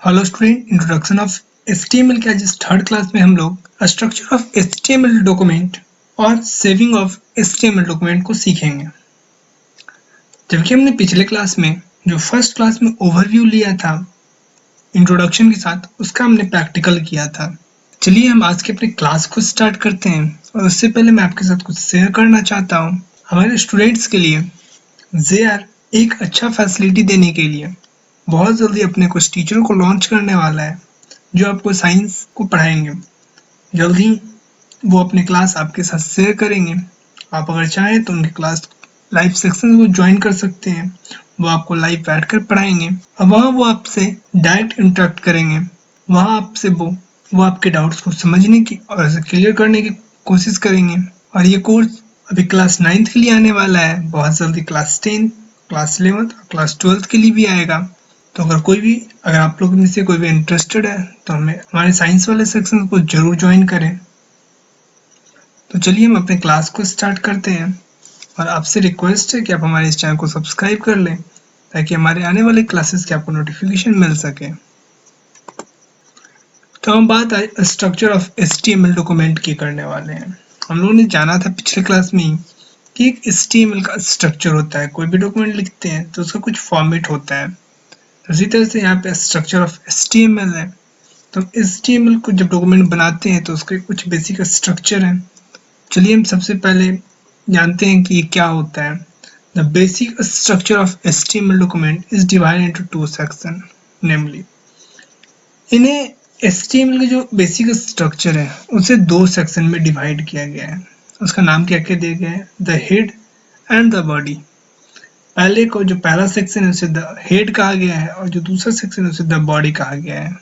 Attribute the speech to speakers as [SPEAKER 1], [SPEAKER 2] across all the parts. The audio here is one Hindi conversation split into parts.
[SPEAKER 1] Hello student, introduction of HTML के आज इस थर्ड क्लास में हम लोग स्ट्रक्चर ऑफ HTML डॉक्यूमेंट और सेविंग ऑफ HTML डॉक्यूमेंट को सीखेंगे। जबकि हमने पिछले क्लास में जो फर्स्ट क्लास में ओवरव्यू लिया था इंट्रोडक्शन के साथ, उसका हमने प्रैक्टिकल किया था। चलिए हम आज के अपने क्लास को स्टार्ट करते हैं, और उससे पहले मैं आपके साथ कुछ शेयर करना चाहता हूँ। हमारे स्टूडेंट्स के लिए JR एक अच्छा फैसिलिटी देने के लिए बहुत जल्दी अपने कुछ टीचर को लॉन्च करने वाला है, जो आपको साइंस को पढ़ाएंगे। जल्द ही वो अपनी क्लास आपके साथ शेयर करेंगे। आप अगर चाहें तो उनके क्लास लाइव सेक्शन को ज्वाइन कर सकते हैं। वो आपको लाइव बैठकर पढ़ाएंगे और वहाँ वो आपसे डायरेक्ट इंटरेक्ट करेंगे। वहाँ आपसे वो आपके डाउट्स को समझने की और उसे क्लियर करने की कोशिश करेंगे। और ये कोर्स अभी क्लास 9th के लिए आने वाला है, बहुत जल्दी क्लास 10, क्लास 11 और क्लास 12 के लिए भी आएगा। तो अगर आप लोग में से कोई भी इंटरेस्टेड है तो हमारे साइंस वाले सेक्शन को जरूर ज्वाइन करें। तो चलिए हम अपने क्लास को स्टार्ट करते हैं, और आपसे रिक्वेस्ट है कि आप हमारे इस चैनल को सब्सक्राइब कर लें, ताकि हमारे आने वाले क्लासेस की आपको नोटिफिकेशन मिल सके। तो हम बात आज स्ट्रक्चर ऑफ HTML डॉक्यूमेंट की करने वाले हैं। हम लोगों ने जाना था पिछले क्लास में ही कि एक HTML का स्ट्रक्चर होता है। कोई भी डॉक्यूमेंट लिखते हैं तो उसका कुछ फॉर्मेट होता है। उसी तरह से यहाँ पे स्ट्रक्चर ऑफ HTML है। तो HTML को जब डॉक्यूमेंट बनाते हैं तो उसके कुछ बेसिक स्ट्रक्चर हैं। चलिए हम सबसे पहले जानते हैं कि ये क्या होता है। The basic structure of HTML document is divided into two section, namely इन्हें HTML का जो बेसिक स्ट्रक्चर है उसे दो सेक्शन में डिवाइड किया गया है। उसका नाम क्या क्या दिया गया है? The head and the body. जो पहला सेक्शन है उसे द हेड कहा गया है, और जो दूसरा सेक्शन है उसे द बॉडी कहा गया है।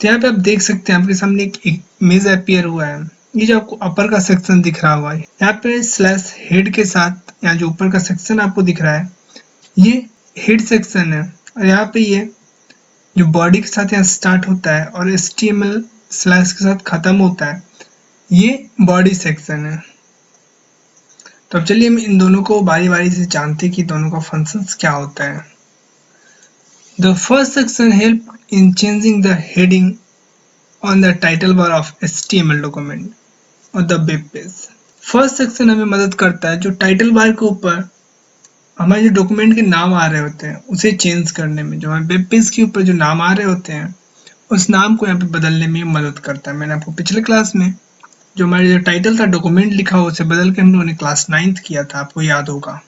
[SPEAKER 1] तो यहाँ पे आप देख सकते हैं, आपके सामने एक इमेज अपीयर हुआ है। ये जो आपको अपर का सेक्शन दिख रहा हुआ है, यहाँ पे स्लैश हेड के साथ यहाँ जो ऊपर का सेक्शन आपको दिख रहा है, ये हेड सेक्शन है। और यहाँ पे ये जो बॉडी के साथ यहाँ स्टार्ट होता है और HTML स्लैश के साथ खत्म होता है, ये बॉडी सेक्शन है। तो अब चलिए हम इन दोनों को बारी बारी से जानते हैं कि दोनों का फंक्शंस क्या होता है। The first section help in changing the heading on the title bar of HTML document और the web page। First section हमें मदद करता है जो टाइटल बार के ऊपर हमारे जो डॉक्यूमेंट के नाम आ रहे होते हैं उसे चेंज करने में, जो हमारे वेब पेज के ऊपर जो नाम आ रहे होते हैं उस नाम को यहाँ पे बदलने में मदद करता है। मैंने आपको पिछले क्लास में जो हमारे जो टाइटल था डॉक्यूमेंट लिखा हो उसे बदल के हम लोगों ने क्लास 9th किया था, आपको याद होगा।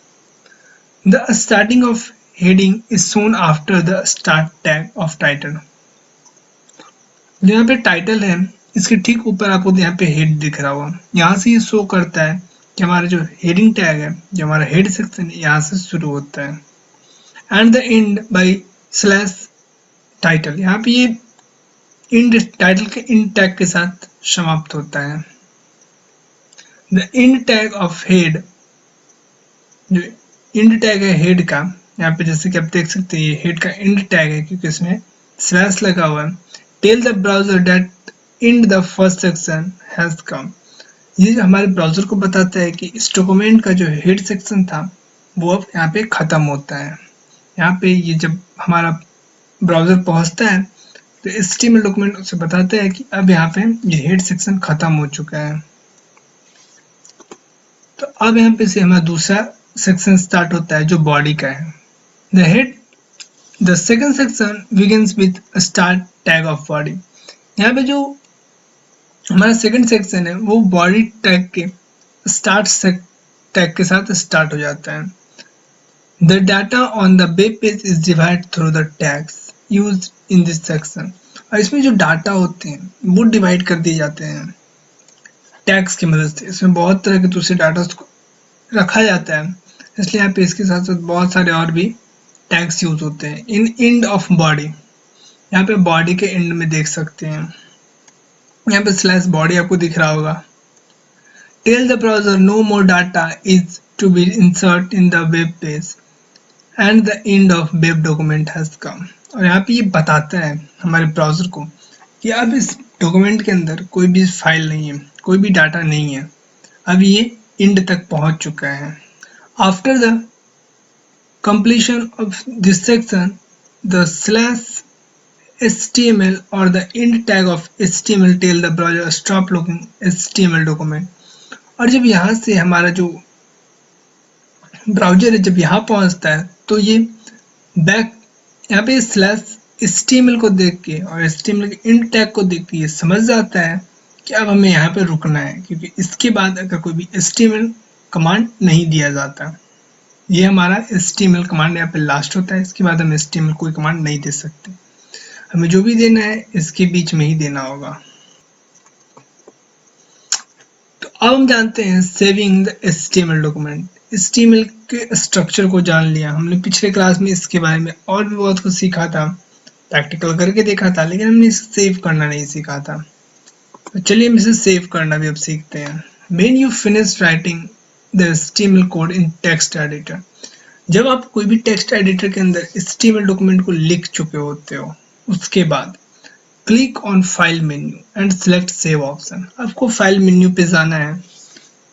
[SPEAKER 1] The starting of heading is shown after the start tag of title. जो यहाँ पे टाइटल है इसके ठीक ऊपर आपको यहाँ पे हेड दिख रहा होगा। यहाँ से ये शो करता है कि हमारा जो हेडिंग टैग है, जो हमारा हेड सेक्शन है, यहाँ से शुरू होता है। And the end by slash title, यहाँ पे ये इंड टाइटल के इंड टैग के साथ समाप्त होता है। The end tag of head, जो इंड टैग है हेड का, यहाँ पे जैसे कि आप देख सकते हैं ये हेड का इंड टैग है क्योंकि इसमें स्लैश लगा हुआ है। Tell the browser that end the first section has come. ये हमारे ब्राउजर को बताता है कि इस डॉक्यूमेंट का जो हेड सेक्शन था वो अब यहाँ पे खत्म होता है। यहाँ पे ये जब हमारा ब्राउजर पहुंचता है तो HTML डॉक्यूमेंट उसे बताता है कि अब यहाँ पे ये हेड सेक्शन खत्म हो चुका है। तो अब यहाँ पे से हमारा दूसरा सेक्शन स्टार्ट होता है जो बॉडी का है। The head, the second section begins with start tag of body. यहाँ पे जो हमारा सेकंड सेक्शन है वो बॉडी टैग के स्टार्ट टैग के साथ स्टार्ट हो जाता है। The data on the web page is divide through the tags used in this section. और इसमें जो डाटा होते हैं वो डिवाइड कर दिए जाते हैं टैग्स की मदद से। इसमें बहुत तरह के दूसरे डाटा रखा जाता है, इसलिए यहाँ पे इसके साथ साथ बहुत सारे और भी टैग्स यूज होते हैं। इन एंड ऑफ बॉडी, यहाँ पे बॉडी के एंड में देख सकते हैं, यहाँ पे स्लैश बॉडी आपको दिख रहा होगा। Tell the browser no more data is to be insert in the web page and the end of web document has come. और यहाँ पे ये बताता है हमारे ब्राउजर को कि अब इस डॉक्यूमेंट के अंदर कोई भी फाइल नहीं है, कोई भी डाटा नहीं है, अब ये एंड तक पहुंच चुका है। After the completion of this section, the slash HTML or the end tag of HTML tell the browser stop looking HTML document। और जब यहाँ से हमारा जो ब्राउजर है जब यहाँ पहुँचता है तो ये बैक यहाँ पे स्लैश HTML को देख के और HTML के end tag को देख के ये समझ जाता है कि अब हमें यहाँ पे रुकना है, क्योंकि इसके बाद अगर कोई भी HTML कमांड नहीं दिया जाता। ये हमारा HTML कमांड यहाँ पे लास्ट होता है, इसके बाद हम HTML कोई कमांड नहीं दे सकते। हमें जो भी देना है इसके बीच में ही देना होगा। तो अब हम जानते हैं saving the HTML document. HTML के स्ट्रक्चर को जान लिया हमने, पिछले क्लास में इसके बारे में और भी बहुत कुछ सीखा था, प्रैक्टिकल करके देखा था, लेकिन हमने इसे सेव करना नहीं सीखा था। तो चलिए हम इसे सेव करना भी अब सीखते हैं। When you finish writing the HTML code in text editor, जब आप कोई भी टेक्स्ट एडिटर के अंदर HTML डॉक्यूमेंट को लिख चुके होते हो, उसके बाद click on file menu and select save option. आपको फाइल मेन्यू पे जाना है,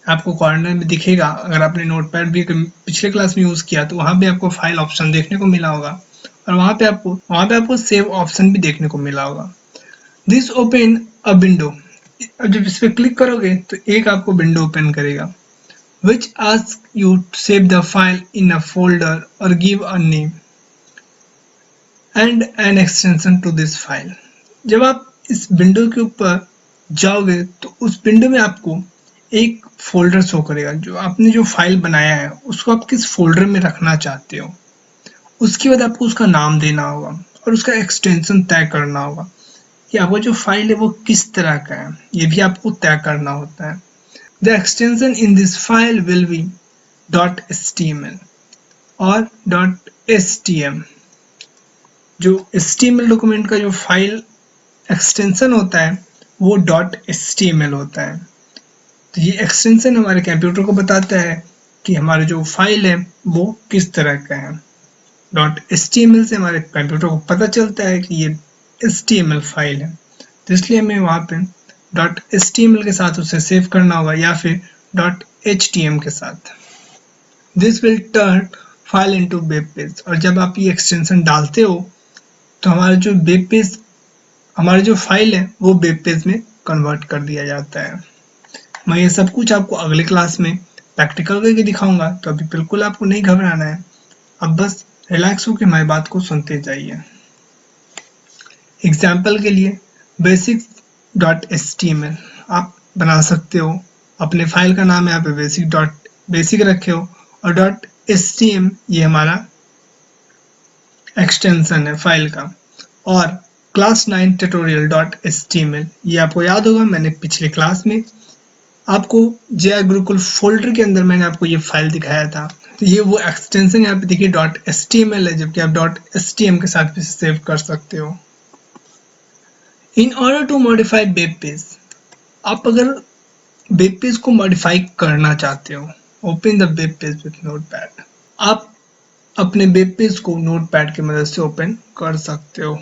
[SPEAKER 1] आपको कॉर्नर में दिखेगा। अगर आपने नोटपैड भी पिछले क्लास में यूज किया तो वहां पे आपको फाइल ऑप्शन देखने को मिला होगा, और वहां पे आपको सेव ऑप्शन भी देखने को मिला होगा। दिस ओपन अ विंडो, अब जब इस पे क्लिक करोगे तो एक आपको विंडो ओपन करेगा which asks you to save the file in a folder or give a name and an extension to this file। जब आप इस विंडो के ऊपर जाओगे तो उस विंडो में आपको एक फोल्डर शो करेगा, जो आपने जो फाइल बनाया है उसको आप किस फोल्डर में रखना चाहते हो। उसके बाद आपको उसका नाम देना होगा और उसका एक्सटेंशन तय करना होगा कि आपका जो फाइल है वो किस तरह का है, ये भी आपको तय करना होता है। The extension in this file will be .html और .htm। जो HTML डॉक्यूमेंट का जो फाइल एक्सटेंशन होता है वो .html होता है। तो ये एक्सटेंशन हमारे कंप्यूटर को बताता है कि हमारा जो फाइल है वो किस तरह का है। .html से हमारे कंप्यूटर को पता चलता है कि ये HTML फाइल है, तो इसलिए हमें वहाँ पे .html के साथ उसे सेव करना होगा या फिर .htm के साथ। This will turn file into web page, और जब आप ये एक्सटेंशन डालते हो तो हमारा जो फाइल है वो वेब पेज में कन्वर्ट कर दिया जाता है। मैं ये सब कुछ आपको अगले क्लास में प्रैक्टिकल करके दिखाऊंगा, तो अभी बिल्कुल आपको नहीं घबराना है, अब बस रिलैक्स होकर हमारी बात को सुनते जाइए। एग्जाम्पल के लिए basic.html आप बना सकते हो, अपने फाइल का नाम यहाँ पे बेसिक रखे हो, और .htm ये हमारा एक्सटेंशन है फाइल का, और क्लास 9 ट्यूटोरियल .html ये आपको याद होगा, मैंने पिछले क्लास में आपको JI गुरुकुल फोल्डर के अंदर मैंने आपको ये फाइल दिखाया था। तो ये वो एक्सटेंशन यहाँ पे देखिए .html है, जबकि आप .htm के साथ भी सेव कर सकते हो। In order to modify web page, आप अगर वेब पेज को मॉडिफाई करना चाहते हो, open the web page with notepad. आप अपने वेब पेज को नोटपैड की मदद से ओपन कर सकते हो।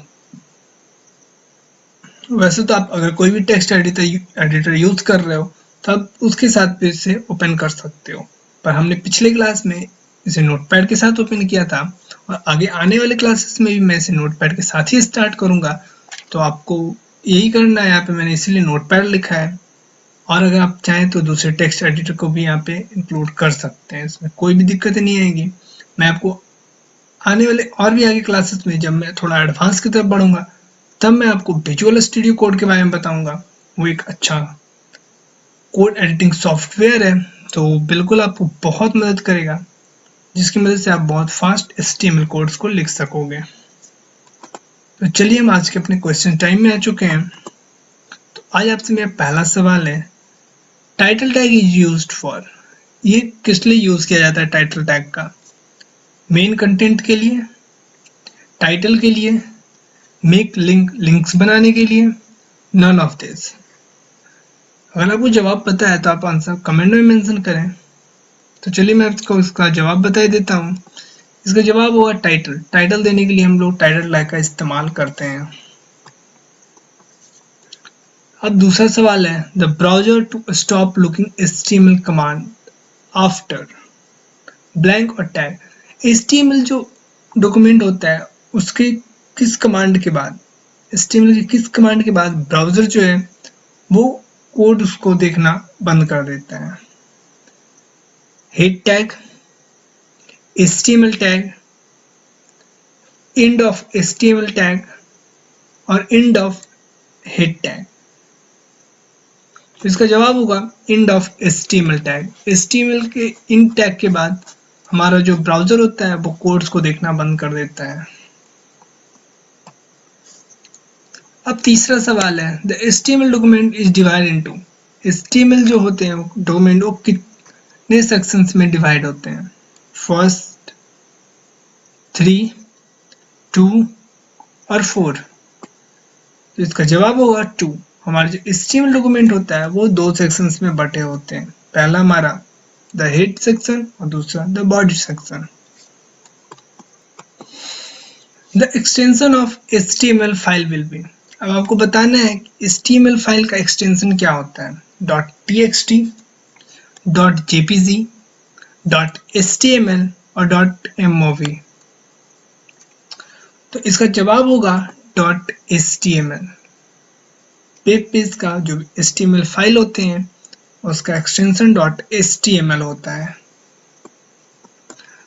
[SPEAKER 1] वैसे तो आप अगर कोई भी टेक्स्ट एडिटर यूज कर रहे हो तब उसके साथ भी इसे ओपन कर सकते हो, पर हमने पिछले क्लास में इसे नोटपैड के साथ ओपन किया था, और आगे आने वाले क्लासेस में भी मैं इसे नोटपैड के साथ ही स्टार्ट करूंगा। तो आपको यही करना है, यहाँ पे मैंने इसीलिए नोटपैड लिखा है, और अगर आप चाहें तो दूसरे टेक्स्ट एडिटर को भी यहाँ पे इंक्लूड कर सकते हैं, इसमें कोई भी दिक्कत नहीं आएगी। मैं आपको आने वाले और भी आगे क्लासेस में जब मैं थोड़ा एडवांस की तरफ बढ़ूंगा तब मैं आपको विजुअल स्टूडियो कोड के बारे में बताऊंगा। वो एक अच्छा कोड एडिटिंग सॉफ्टवेयर है, तो बिल्कुल आपको बहुत मदद करेगा, जिसकी मदद से आप बहुत फास्ट HTML कोड्स को लिख सकोगे। तो चलिए हम आज के अपने क्वेश्चन टाइम में आ चुके हैं। तो आज आपसे मेरा पहला सवाल है, title tag is used for, ये किस लिए यूज किया जाता है टाइटल टैग का? मेन कंटेंट के लिए, टाइटल के लिए, मेक लिंक्स बनाने के लिए, नन ऑफ दिस। अगर आपको जवाब पता है तो आप आंसर कमेंट में मेंशन करें। तो चलिए मैं आपको इसका जवाब बता देता हूँ। इसका जवाब होगा टाइटल। टाइटल देने के लिए हम लोग टाइटल टैग का इस्तेमाल करते हैं। अब दूसरा सवाल है, the browser to stop looking HTML command after blank और टैग। HTML जो डॉक्यूमेंट होता है उसके किस कमांड के बाद HTML की किस कमांड के बाद ब्राउजर जो है वो कोड उसको देखना बंद कर देता है। Head tag, HTML tag, end of HTML tag और end of हेड टैग। तो इसका जवाब होगा end of HTML tag. HTML के end टैग के बाद हमारा जो ब्राउजर होता है वो कोड्स को देखना बंद कर देता है। अब तीसरा सवाल है, the HTML document is divide into. HTML जो होते हैं डॉक्यूमेंट वो कितने सेक्शंस में डिवाइड होते हैं? फर्स्ट, 3, 2 और 4। तो इसका जवाब होगा 2। हमारा जो HTML डॉक्यूमेंट होता है वो 2 सेक्शंस में बटे होते हैं। पहला हमारा द हेड सेक्शन और दूसरा the body section. The extension of HTML file will be. अब आपको बताना है कि HTML फाइल का एक्सटेंशन क्या होता है। .txt, .jpg, .html और .mov। तो इसका जवाब होगा .html। वेब पेज का जो HTML फाइल होते हैं उसका एक्सटेंशन .html होता है।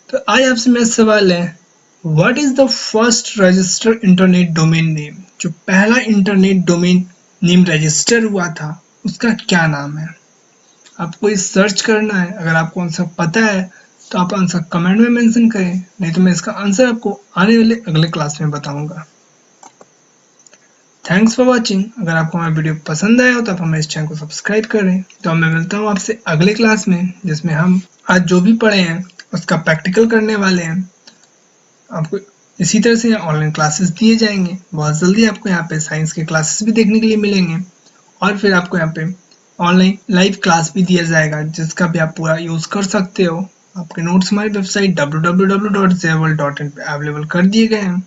[SPEAKER 1] तो आज आपसे मेरा सवाल है, what is the first registered internet domain name? जो पहला इंटरनेट डोमेन नेम रजिस्टर हुआ था उसका क्या नाम है? आपको इस सर्च करना है। अगर आपको आंसर पता है तो आप आंसर कमेंट में मेंशन करें, नहीं तो मैं इसका आंसर आपको आने वाले अगले क्लास में बताऊंगा। Thanks for watching. अगर आपको हमारा वीडियो पसंद आया हो तो आप हमारे इस चैनल को सब्सक्राइब करें। तो मैं मिलता हूँ आपसे अगले क्लास में, जिसमें हम आज जो भी पढ़े हैं उसका प्रैक्टिकल करने वाले हैं। आपको इसी तरह से ऑनलाइन क्लासेस दिए जाएंगे। बहुत जल्दी आपको यहाँ पे साइंस के क्लासेस भी देखने के लिए मिलेंगे और फिर आपको यहाँ पे ऑनलाइन लाइव क्लास भी दिया जाएगा, जिसका भी आप पूरा यूज कर सकते हो। आपके नोट्स हमारी वेबसाइट www.zeval.in पे अवेलेबल कर दिए गए हैं,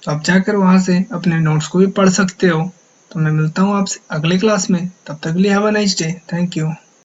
[SPEAKER 1] तो आप जाकर वहां से अपने नोट्स को भी पढ़ सकते हो। तो मैं मिलता हूँ आपसे अगले क्लास में, तब तक के लिए have a nice day. Thank you.